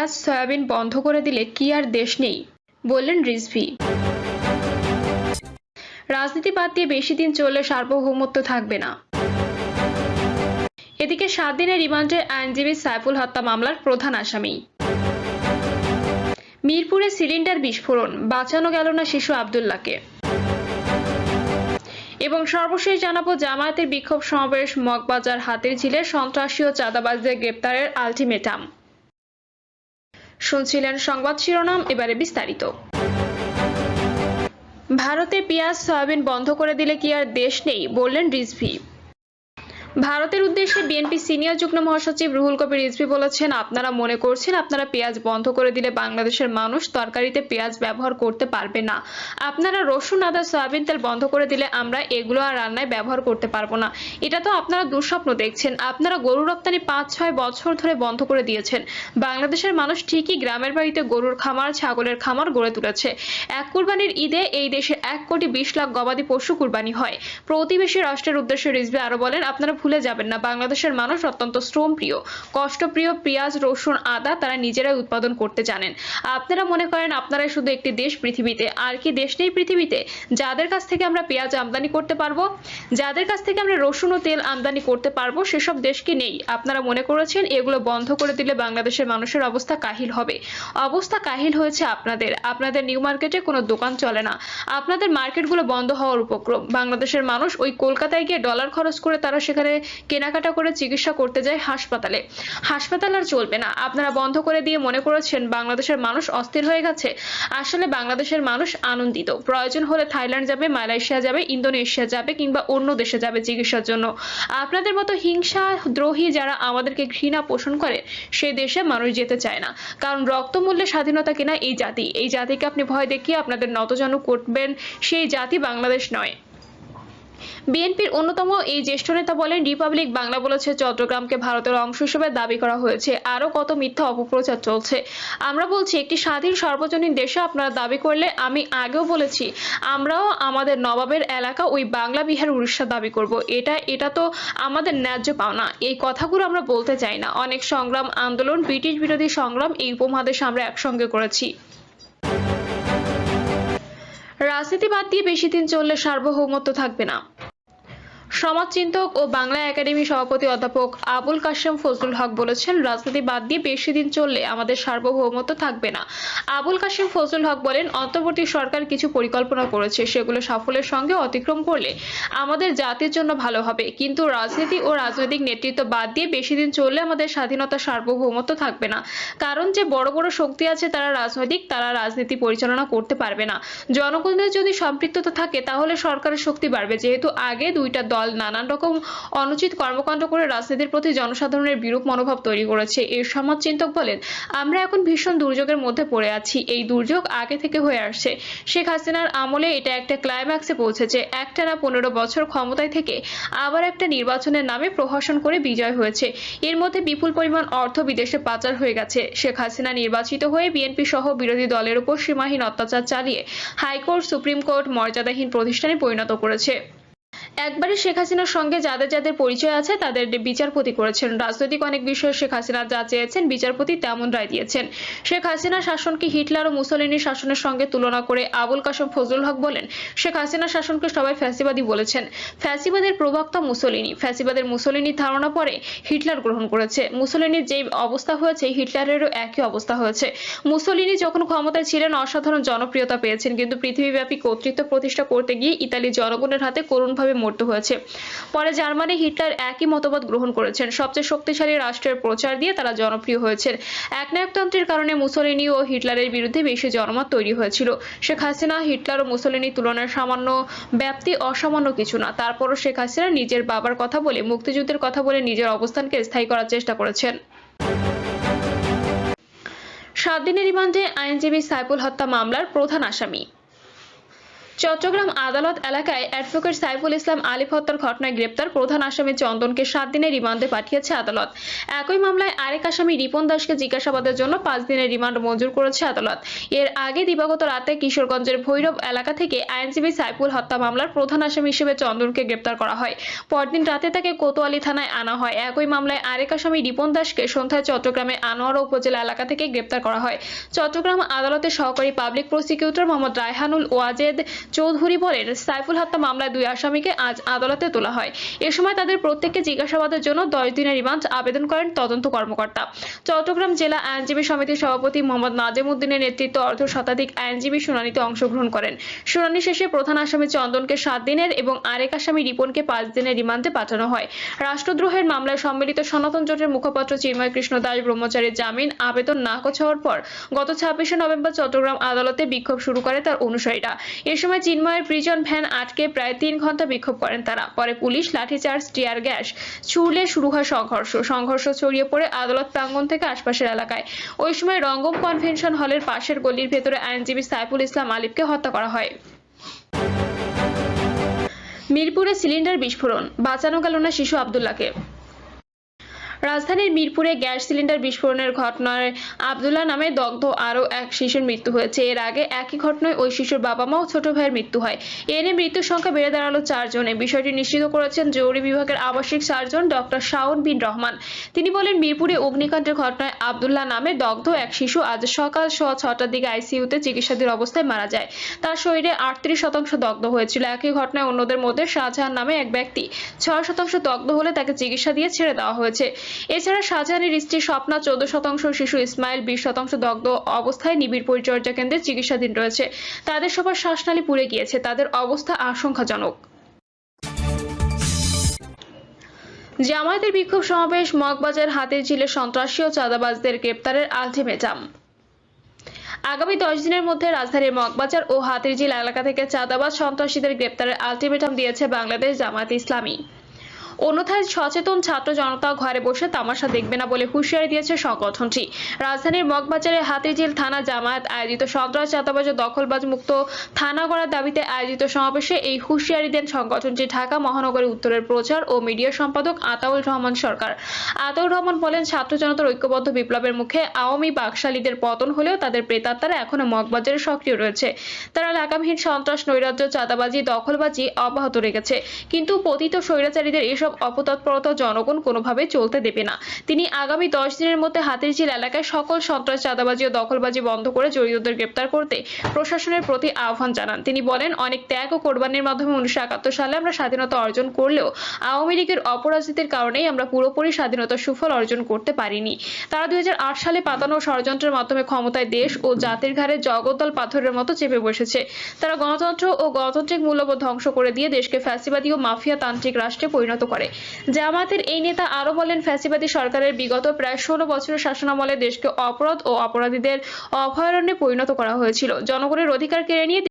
পেঁয়াজ সয়াবিন বন্ধ করে দিলে কি আর দেশ নেই, বললেন রিজভী। রাজনীতি বাদ দিয়ে বেশি দিন চললে সার্বভৌমত্ব থাকবে না। এদিকে 7 দিনের রিমান্ডে আইনজীবী সাইফুল হত্যা মামলার প্রধান আসামি। মিরপুরে সিলিন্ডার বিস্ফোরণ, বাঁচানো গেল না শিশু আব্দুল্লাহকে। এবং সর্বশেষ জানাবো জামায়াতের বিক্ষোভ সমাবেশ, মগবাজার হাতিরঝিলে সন্ত্রাসী ও চাঁদাবাজদের গ্রেপ্তারের আলটিমেটাম। শুনছিলেন সংবাদ শিরোনাম, এবারে বিস্তারিত। ভারতে পেঁয়াজ সয়াবিন বন্ধ করে দিলে কি আর দেশ নেই, বললেন রিজভী। ভারতের উদ্দেশ্যে বিএনপি সিনিয়র যুগ্ম মহাসচিব রুহুল কবির রিজভী বলেছেন, আপনারা মনে করছেন আপনারা পেঁয়াজ বন্ধ করে দিলে বাংলাদেশের মানুষ তরকারিতে পেঁয়াজ ব্যবহার করতে পারবে না। আপনারা রসুন, আদা, সয়াবিন তেল বন্ধ করে দিলে আমরা এগুলো আর রান্নায় ব্যবহার করতে পারবো না। এটা তো আপনারা দুঃস্বপ্ন দেখছেন। আপনারা গরু রপ্তানি 5-6 বছর ধরে বন্ধ করে দিয়েছেন। বাংলাদেশের মানুষ ঠিকই গ্রামের বাড়িতে গরুর খামার, ছাগলের খামার গড়ে তুলেছে। এক কুরবানির ঈদে এই দেশে 1,20,00,000 গবাদি পশু কুরবানি হয়। প্রতিবেশী রাষ্ট্রের উদ্দেশ্যে রিজভী আরো বলেন, আপনারা ভুলে যাবেন না বাংলাদেশের মানুষ অত্যন্ত শ্রমপ্রিয়, কষ্টপ্রিয়। পেঁয়াজ, রসুন, আদা তারা নিজেরাই উৎপাদন করতে জানেন। আপনারা মনে করেন আপনারাই শুধু একটি দেশ পৃথিবীতে। আর কি দেশ নেই পৃথিবীতে? যাদের কাছ থেকে আমরা পেঁয়াজ আমদানি করতে পারবো, যাদের কাছ থেকে আমরা রসুন ও তেল আমদানি করতে পারবো, সেসব দেশ কি নেই? আপনারা মনে করেছেন এগুলো বন্ধ করে দিলে বাংলাদেশের মানুষের অবস্থা কাহিল হবে। অবস্থা কাহিল হয়েছে আপনাদের। আপনাদের নিউ মার্কেটে কোনো দোকান চলে না। আপনাদের মার্কেটগুলো বন্ধ হওয়ার উপক্রম। বাংলাদেশের মানুষ ওই কলকাতায় গিয়ে ডলার খরচ করে তারা সেখানে কেনাকাটা করে চিকিৎসা করতে যায় হাসপাতালে। হাসপাতাল আর চলবে না। আপনারা বন্ধ করে দিয়ে মনে করেছেন বাংলাদেশের মানুষ অস্থির হয়ে গেছে। আসলে বাংলাদেশের মানুষ আনন্দিত। প্রয়োজন হলে থাইল্যান্ড যাবে, মালয়েশিয়া যাবে, ইন্দোনেশিয়া যাবে কিংবা অন্য দেশে যাবে চিকিৎসার জন্য। আপনাদের মতো হিংসা দ্রোহী যারা আমাদেরকে ঘৃণা পোষণ করে সেই দেশে মানুষ যেতে চায় না। কারণ রক্তমূল্যে স্বাধীনতা কিনা এই জাতি। এই জাতিকে আপনি ভয় দেখিয়ে আপনাদের নতজানু করবেন, সেই জাতি বাংলাদেশ নয়। বিএনপির অন্যতম এই জ্যেষ্ঠ নেতা বলেন, রিপাবলিক বাংলা বলেছে চট্টগ্রামকে ভারতের অংশ হিসেবে দাবি করা হয়েছে। আরো কত মিথ্যা অপপ্রচার চলছে। আমরা বলছি একটি স্বাধীন সর্বজনীন দেশে আপনারা দাবি করলে, আমি আগেও বলেছি আমরাও আমাদের নবাবের এলাকা ওই বাংলা, বিহার, উড়িষ্যা দাবি করব। এটা তো আমাদের ন্যায্য পাওনা। এই কথাগুলো আমরা বলতে চাই না। অনেক সংগ্রাম, আন্দোলন, ব্রিটিশ বিরোধী সংগ্রাম এই উপমহাদেশে আমরা একসঙ্গে করেছি। রাজনীতি বাদ দিয়ে বেশি দিন চললে সার্বভৌমত্ব থাকবে না। সমাজচিন্তক ও বাংলা একাডেমি সভাপতি অধ্যাপক আবুল কাশেম ফজলুল হক বলেছেন, রাজনীতি বাদ দিয়ে বেশি দিন চললে আমাদের সার্বভৌমত্ব থাকবে না। আবুল কাশেম ফজলুল হক বলেন, অন্তর্বর্তী সরকার কিছু পরিকল্পনা করেছে, সেগুলো সাফল্যের সঙ্গে অতিক্রম করলে আমাদের জাতির জন্য ভালো হবে। কিন্তু রাজনীতি ও রাজনৈতিক নেতৃত্ব বাদ দিয়ে বেশি দিন চললে আমাদের স্বাধীনতা, সার্বভৌমত্ব থাকবে না। কারণ যে বড় বড় শক্তি আছে তারা রাজনীতি পরিচালনা করতে পারবে না। জনগণের যদি সম্পৃক্ততা থাকে তাহলে সরকারের শক্তি বাড়বে। যেহেতু আগে দুইটা দল নানান রকম অনুচিত কর্মকাণ্ড করে রাজনীতির প্রতি জনসাধারণের বিরূপ মনোভাব তৈরি করেছে। এই সমাজচিন্তক বলেন, আমরা এখন ভীষণ দুর্যোগের মধ্যে পড়ে আছি। এই দুর্যোগ আগে থেকে হয়ে আসছে। শেখ হাসিনার আমলে এটা একটা ক্লাইম্যাক্সে পৌঁছেছে। একটানা 15 বছর ক্ষমতায় থেকে আবার একটা নির্বাচনের নামে প্রহসন করে বিজয় হয়েছে। এর মধ্যে বিপুল পরিমাণ অর্থ বিদেশে পাচার হয়ে গেছে। শেখ হাসিনা নির্বাচিত হয়ে বিএনপি সহ বিরোধী দলের উপর সীমাহীন অত্যাচার চালিয়ে হাইকোর্ট, সুপ্রিম কোর্ট মর্যাদাহীন প্রতিষ্ঠানে পরিণত করেছে। একবারে শেখ হাসিনার সঙ্গে যাদের যাদের পরিচয় আছে তাদের বিচারপতি করেছেন। রাজনৈতিক অনেক বিষয়ে শেখ হাসিনা যা চেয়েছেন বিচারপতি তেমন রায় দিয়েছেন। শেখ হাসিনার শাসনকে হিটলার ও মুসোলিনির শাসনের সঙ্গে তুলনা করে আবুল কাশেম ফজলুল হক বলেন, শেখ হাসিনার শাসনকে সবাই ফ্যাসিবাদী বলেছেন। ফ্যাসিবাদের প্রবক্তা মুসোলিনি। ফ্যাসিবাদের মুসোলিনির ধারণা পরে হিটলার গ্রহণ করেছে। মুসোলিনির যে অবস্থা হয়েছে হিটলারেরও একই অবস্থা হয়েছে। মুসোলিনি যখন ক্ষমতায় ছিলেন অসাধারণ জনপ্রিয়তা পেয়েছেন, কিন্তু পৃথিবীব্যাপী কর্তৃত্ব প্রতিষ্ঠা করতে গিয়ে ইতালির জনগণের হাতে করুণভাবে মরতে হয়েছে। পরে জার্মানি, হিটলার একই মতবাদ গ্রহণ করেছেন। সবচেয়ে শক্তিশালী রাষ্ট্রের প্রচার দিয়ে তারা জনপ্রিয় হয়েছেন। একনায়কতন্ত্রের কারণে মুসোলিনি ও হিটলারের বিরুদ্ধে বেশি জনমত তৈরি হয়েছিল। শেখ হাসিনা, হিটলার ও মুসোলিনির তুলনায় সামান্য ব্যাপ্তি অসামান্য কিছু না। তারপরও শেখ হাসিনা নিজের বাবার কথা বলে, মুক্তিযুদ্ধের কথা বলে নিজের অবস্থানকে স্থায়ী করার চেষ্টা করেছেন। 7 দিনের রিমান্ডে আইনজীবী সাইফুল হত্যা মামলার প্রধান আসামি। চট্টগ্রাম আদালত এলাকায় অ্যাডভোকেট সাইফুল ইসলাম আলিফ হত্যার ঘটনায় গ্রেপ্তার প্রধান আসামি চন্দনকে 7 দিনের রিমান্ডে পাঠিয়েছে আদালত। একই মামলায় আরেক আসামি রিপন দাসকে জিজ্ঞাসাবাদের জন্য 5 দিনের রিমান্ড মঞ্জুর করেছে আদালত। এর আগে দিবাগত রাতে কিশোরগঞ্জের ভৈরব এলাকা থেকে আইনজীবী সাইফুল হত্যা মামলার প্রধান আসামি হিসেবে চন্দনকে গ্রেপ্তার করা হয়। পরদিন রাতে তাকে কোতোয়ালি থানায় আনা হয়। একই মামলায় আরেক আসামি রিপন দাসকে সন্ধ্যায় চট্টগ্রামে আনোয়ারা উপজেলা এলাকা থেকে গ্রেপ্তার করা হয়। চট্টগ্রাম আদালতের সহকারী পাবলিক প্রসিকিউটর মোহাম্মদ রায়হানুল ওয়াজেদ চৌধুরী বলেন, সাইফুল হত্যা মামলায় 2 আসামিকে আজ আদালতে তোলা হয়। এ সময় তাদের প্রত্যেককে জিজ্ঞাসাবাদের জন্য 10 দিনের রিমান্ড আবেদন করেন তদন্ত কর্মকর্তা। চট্টগ্রাম জেলা আইনজীবী সমিতির সভাপতি মোহাম্মদ নাজিম উদ্দিনের নেতৃত্বে অর্ধশতাধিক আইনজীবী শুনানিতে অংশগ্রহণ করেন। শুনানি শেষে প্রধান আসামি চন্দনকে 7 দিনের এবং আরেক আসামি রিপনকে 5 দিনের রিমান্ডে পাঠানো হয়। রাষ্ট্রদ্রোহের মামলায় সম্মিলিত সনাতন জোটের মুখপাত্র চিন্ময় কৃষ্ণ দাস ব্রহ্মচারীর জামিন আবেদন নাকচ হওয়ার পর গত 26 নভেম্বর চট্টগ্রাম আদালতে বিক্ষোভ শুরু করে তার অনুসারীরা। এ সময় চিন্ময়ের প্রিজন ভ্যান আটকে প্রায় 3 ঘন্টা বিক্ষোভ করেন তারা। পরে পুলিশ লাঠিচার্জ, টিয়ার গ্যাস ছুড়লে শুরু হয় সংঘর্ষ ছড়িয়ে পড়ে আদালত প্রাঙ্গণ থেকে আশপাশের এলাকায়। ওই সময় রঙ্গম কনভেনশন হলের পাশের গলির ভেতরে আইনজীবী সাইফুল ইসলাম আলিফকে হত্যা করা হয়। মিরপুরে সিলিন্ডার বিস্ফোরণ, বাঁচানো গেল না শিশু আব্দুল্লাহকে। রাজধানীর মিরপুরে গ্যাস সিলিন্ডার বিস্ফোরণের ঘটনায় আব্দুল্লাহ নামে দগ্ধ আরও এক শিশুর মৃত্যু হয়েছে। এর আগে একই ঘটনায় ওই শিশুর বাবা মা ও ছোট ভাইয়ের মৃত্যু হয়। এ নিয়ে মৃত্যুর সংখ্যা বেড়ে দাঁড়ালো 4 জনে। বিষয়টি নিশ্চিত করেছেন জরুরি বিভাগের আবাসিক সার্জন ডক্টর শাওন বিন রহমান। তিনি বলেন, মিরপুরে অগ্নিকাণ্ডের ঘটনায় আব্দুল্লাহ নামে দগ্ধ এক শিশু আজ সকাল 6টার দিকে আইসিইউতে চিকিৎসাধীন অবস্থায় মারা যায়। তার শরীরে 38% দগ্ধ হয়েছিল। একই ঘটনায় অন্যদের মধ্যে শাহজাহান নামে এক ব্যক্তি 6% দগ্ধ হলে তাকে চিকিৎসা দিয়ে ছেড়ে দেওয়া হয়েছে। এছাড়া শাহজাহানের স্ত্রী স্বপ্না 14%, শিশু ইসমাইল 20% দগ্ধ অবস্থায় নিবিড় পরিচর্যা কেন্দ্রে চিকিৎসাধীন রয়েছে। তাদের সবার শ্বাসনালী পুড়ে গিয়েছে। তাদের অবস্থা আশঙ্কাজনক। জামায়াতের বিক্ষোভ সমাবেশ, মগবাজার হাতিরঝিলে সন্ত্রাসী ও চাঁদাবাজদের গ্রেপ্তারের আলটিমেটাম। আগামী 10 দিনের মধ্যে রাজধানীর মগবাজার ও হাতিরঝিল এলাকা থেকে চাঁদাবাজ সন্ত্রাসীদের গ্রেপ্তারের আলটিমেটাম দিয়েছে বাংলাদেশ জামায়াতে ইসলামী। অন্যথায় সচেতন ছাত্র জনতা ঘরে বসে তামাশা দেখবে না বলে হুঁশিয়ারি দিয়েছে সংগঠনটি। রাজধানীর মগবাজারে হাতিরঝিল থানা জামায়াত আয়োজিত সন্ত্রাস, চাঁদাবাজ ও দখলবাজ মুক্ত থানা গড়ার দাবিতে আয়োজিত সমাবেশে এই হুঁশিয়ারি দেন সংগঠনটি ঢাকা মহানগরী উত্তরের প্রচার ও মিডিয়া সম্পাদক আতাউর রহমান সরকার। আতাউর রহমান বলেন, ছাত্র জনতার ঐক্যবদ্ধ বিপ্লবের মুখে আওয়ামী বাকশালীদের পতন হলেও তাদের প্রেতাত্মারা এখনো মগবাজারে সক্রিয় রয়েছে। তারা লাগামহীন সন্ত্রাস, নৈরাজ্য, চাঁদাবাজি, দখলবাজি অব্যাহত রেখেছে। কিন্তু পতিত স্বৈরাচারীদের এসব অপতৎপরতা জনগণ কোনোভাবে চলতে দেবে না। তিনি আগামী 10 দিনের মধ্যে হাতিরঝিল এলাকায় সকল সন্ত্রাস, চাঁদাবাজি ও দখলবাজি বন্ধ করে জড়িতদের গ্রেপ্তার করতে প্রশাসনের প্রতি আহ্বান জানান। তিনি বলেন, অনেক ত্যাগ ও কোরবানির মাধ্যমে 1971 সালে আমরা স্বাধীনতা অর্জন করলেও আওয়ামী লীগের অপরাজনীতির কারণেই আমরা পুরোপুরি স্বাধীনতার সুফল অর্জন করতে পারিনি। তারা 2008 সালে পাতানো ষড়যন্ত্রের মাধ্যমে ক্ষমতায় দেশ ও জাতির ঘাড়ে জগদ্দল পাথরের মতো চেপে বসেছে। তারা গণতন্ত্র ও গণতান্ত্রিক মূল্যবোধ ধ্বংস করে দিয়ে দেশকে ফ্যাসিবাদী ও মাফিয়া তান্ত্রিক রাষ্ট্রে পরিণত করে। জামায়াতের এই নেতা আরো বলেন, ফ্যাসিবাদী সরকারের বিগত প্রায় 16 বছরের শাসনামলে দেশকে অপরাধ ও অপরাধীদের অভয়ারণ্যে পরিণত করা হয়েছিল। জনগণের অধিকার কেড়ে নিয়ে